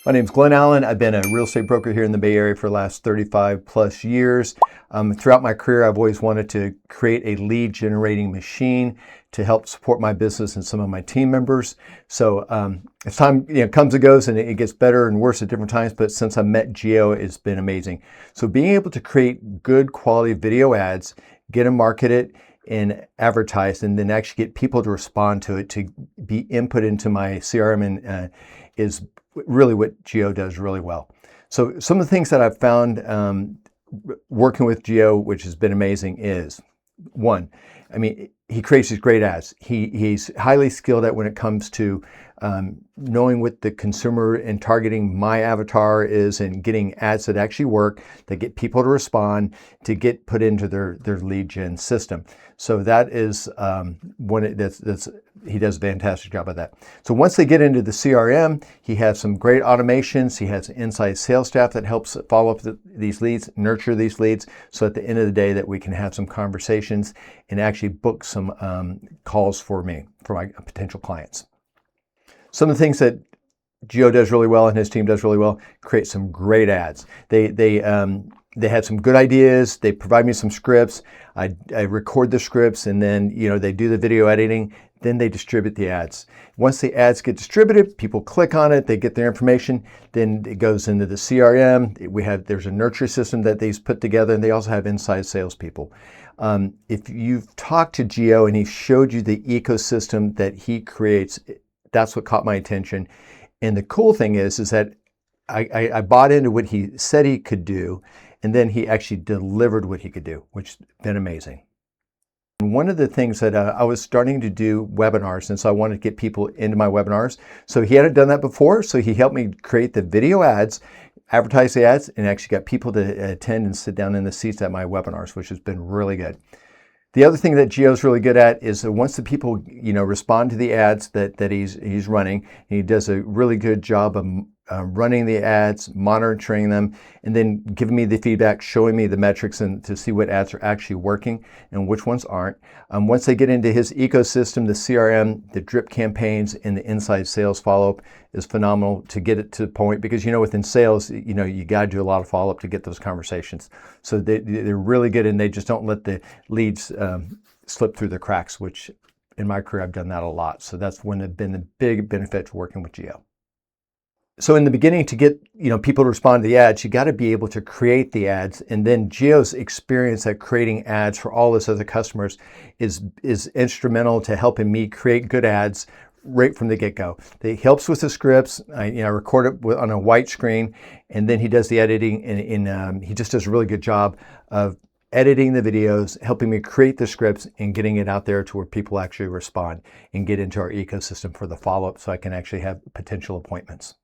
My name's Glenn Allen. I've been a real estate broker here in the Bay Area for the last 35 plus years. Throughout my career, I've always wanted to create a lead generating machine to help support my business and some of my team members. So as time comes and goes, and it gets better and worse at different times, but since I met Geo, it's been amazing. So being able to create good quality video ads, get them marketed and advertised, and then actually get people to respond to it, to be input into my CRM, and is really what Geo does really well. So some of the things that I've found working with Geo, which has been amazing, is one, he creates these great ads. He's highly skilled at when it comes to knowing what the consumer and targeting my avatar is, and getting ads that actually work, that get people to respond, to get put into their lead gen system. So that is he does a fantastic job of that. So once they get into the CRM, he has some great automations. He has an inside sales staff that helps follow up these leads, nurture these leads, so at the end of the day that we can have some conversations and actually book some calls for my potential clients. Some of the things that Geo does really well and his team does really well, create some great ads. They had some good ideas. They provide me some scripts. I record the scripts, and then they do the video editing. Then they distribute the ads. Once the ads get distributed, people click on it, they get their information, then it goes into the CRM. There's a nurture system that they've put together, and they also have inside salespeople. If you've talked to Geo and he showed you the ecosystem that he creates, that's what caught my attention. And the cool thing is that I bought into what he said he could do, and then he actually delivered what he could do, which has been amazing. And one of the things that I was starting to do webinars, and so I wanted to get people into my webinars. So he hadn't done that before, so he helped me create the video ads, advertise the ads, and actually got people to attend and sit down in the seats at my webinars, which has been really good. The other thing that Geo's really good at is that once the people respond to the ads that he's running, he does a really good job of running the ads, monitoring them, and then giving me the feedback, showing me the metrics, and to see what ads are actually working and which ones aren't. Once they get into his ecosystem, the CRM, the drip campaigns, and the inside sales follow-up is phenomenal to get it to the point, because within sales, you got to do a lot of follow-up to get those conversations. So they're really good, and they just don't let the leads slip through the cracks, which in my career I've done that a lot. So that's been the big benefit to working with Geo. So in the beginning, to get people to respond to the ads, you got to be able to create the ads, and then Geo's experience at creating ads for all his other customers is instrumental to helping me create good ads right from the get-go. He helps with the scripts. I record it on a white screen, and then he does the editing, and he just does a really good job of editing the videos, helping me create the scripts, and getting it out there to where people actually respond and get into our ecosystem for the follow-up, so I can actually have potential appointments.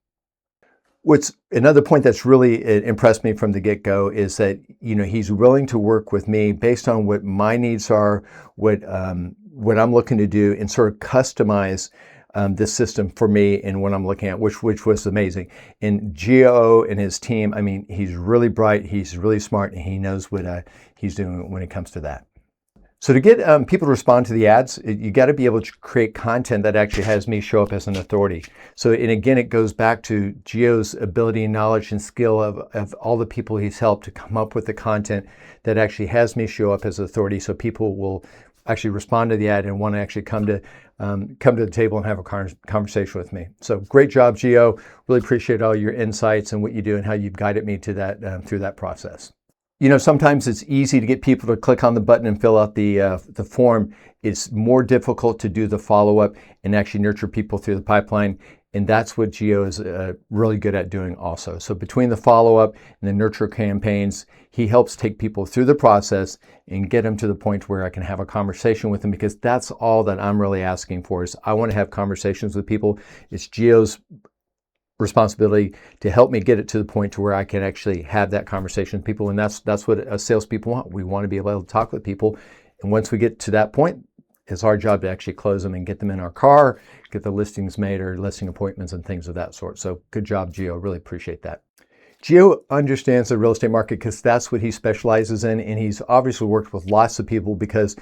What's another point that's really impressed me from the get-go is that he's willing to work with me based on what my needs are, what I'm looking to do, and sort of customize this system for me and what I'm looking at, which was amazing. And Geo and his team, he's really bright, he's really smart, and he knows what he's doing when it comes to that. So to get people to respond to the ads, you got to be able to create content that actually has me show up as an authority. So, and again, it goes back to Geo's ability, knowledge, and skill of all the people he's helped to come up with the content that actually has me show up as authority, so people will actually respond to the ad and want to actually come to the table and have a conversation with me. So great job, Geo. Really appreciate all your insights and what you do and how you've guided me to that through that process. Sometimes it's easy to get people to click on the button and fill out the form. It's more difficult to do the follow-up and actually nurture people through the pipeline. And that's what Geo is really good at doing also. So between the follow-up and the nurture campaigns, he helps take people through the process and get them to the point where I can have a conversation with them, because that's all that I'm really asking for. Is I want to have conversations with people. It's Geo's responsibility to help me get it to the point to where I can actually have that conversation with people. And that's what salespeople want. We want to be able to talk with people. And once we get to that point, it's our job to actually close them and get them in our car, get the listings made or listing appointments and things of that sort. So good job, Geo. Really appreciate that. Geo understands the real estate market because that's what he specializes in. And he's obviously worked with lots of people, because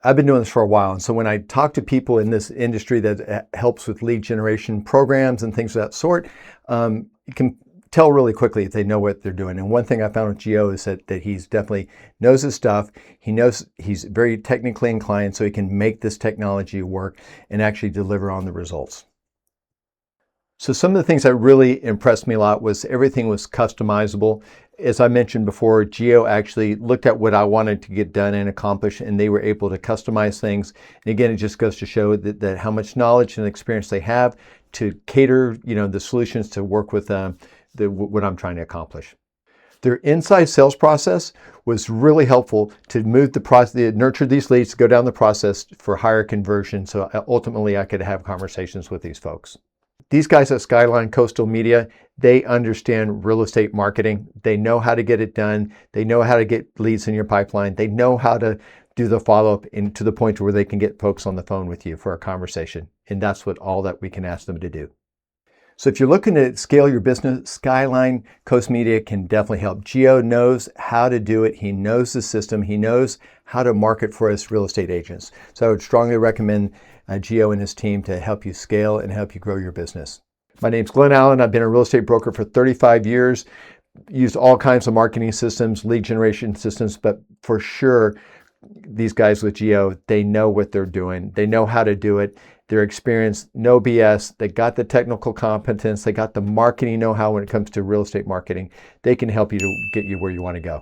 I've been doing this for a while, and so when I talk to people in this industry that helps with lead generation programs and things of that sort, you can tell really quickly if they know what they're doing. And one thing I found with Gio is that he's definitely knows his stuff. He knows he's very technically inclined, so he can make this technology work and actually deliver on the results. So some of the things that really impressed me a lot was everything was customizable. As I mentioned before, Gio actually looked at what I wanted to get done and accomplish, and they were able to customize things. And again, it just goes to show that how much knowledge and experience they have to cater, the solutions to work with what I'm trying to accomplish. Their inside sales process was really helpful to move the process, nurture these leads, to go down the process for higher conversion. So ultimately, I could have conversations with these folks. These guys at Skyline Coast Media, they understand real estate marketing. They know how to get it done. They know how to get leads in your pipeline. They know how to do the follow-up to the point where they can get folks on the phone with you for a conversation. And that's all that we can ask them to do. So if you're looking to scale your business, Skyline Coast Media can definitely help. Gio knows how to do it. He knows the system. He knows how to market for us real estate agents. So I would strongly recommend Gio and his team to help you scale and help you grow your business. My name's Glenn Allen. I've been a real estate broker for 35 years, used all kinds of marketing systems, lead generation systems, but for sure, these guys with Gio, they know what they're doing. They know how to do it. They're experienced, no BS. They got the technical competence. They got the marketing know-how when it comes to real estate marketing. They can help you to get you where you want to go.